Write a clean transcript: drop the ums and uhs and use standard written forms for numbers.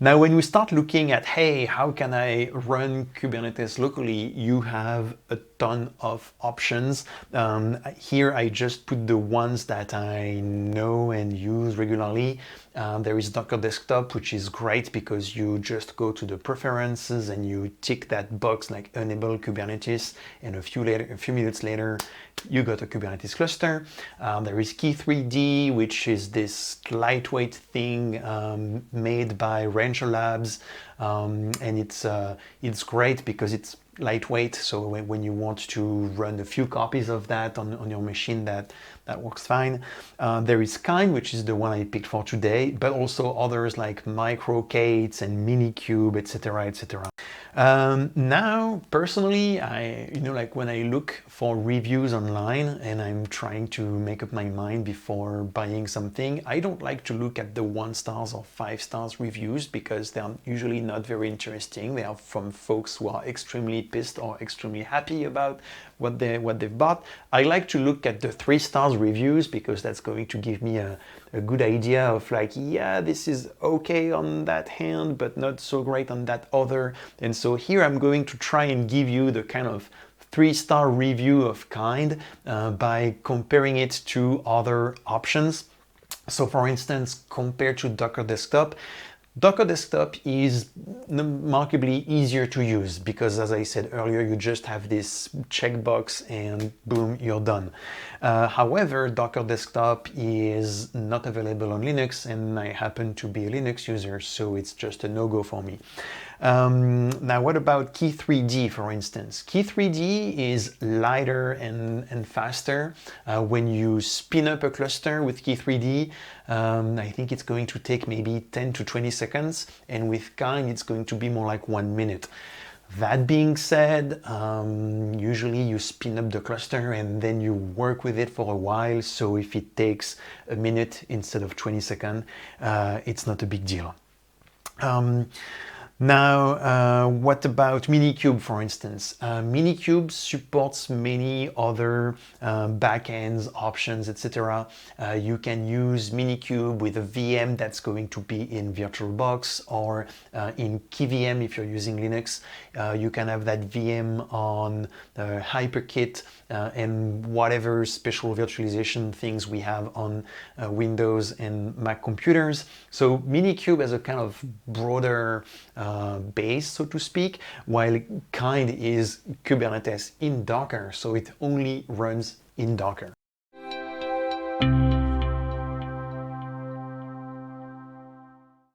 Now, when we start looking at, hey, how can I run Kubernetes locally, you have a ton of options. Here, I just put the ones that I know and use regularly. There is Docker Desktop, which is great because you just go to the preferences and you tick that box like enable Kubernetes, and a few minutes later, you got a Kubernetes cluster. There is Key3D, which is this lightweight thing made by Ranger Labs, and it's great because it's lightweight. So when you want to run a few copies of that on your machine, that works fine. There is Kind, which is the one I picked for today, but also others like MicroK8s and minikube, etc., etc. Now, personally, like when I look for reviews online and I'm trying to make up my mind before buying something, I don't like to look at the 1 stars or 5 stars reviews because they are usually not very interesting. They are from folks who are extremely pissed or extremely happy about what they've bought. I like to look at the 3 stars reviews because that's going to give me a good idea of like, yeah, this is okay on that hand, but not so great on that other. And so here I'm going to try and give you the kind of 3-star review of Kind by comparing it to other options. So for instance, compared to Docker Desktop, Docker Desktop is remarkably easier to use because, as I said earlier, you just have this checkbox and boom, you're done. However, Docker Desktop is not available on Linux, and I happen to be a Linux user, so it's just a no-go for me. Now, what about Key3D, for instance? Key3D is lighter and faster. When you spin up a cluster with Key3D, I think it's going to take maybe 10 to 20 seconds, and with Kind, it's going to be more like 1 minute. That being said, usually you spin up the cluster and then you work with it for a while, so if it takes a minute instead of 20 seconds, it's not a big deal. Now, what about minikube, for instance? Minikube supports many other backends, options, etc. You can use minikube with a VM that's going to be in VirtualBox or in KVM if you're using Linux. You can have that VM on HyperKit and whatever special virtualization things we have on Windows and Mac computers. So minikube has a kind of broader base, so to speak, while Kind is Kubernetes in Docker, so it only runs in Docker.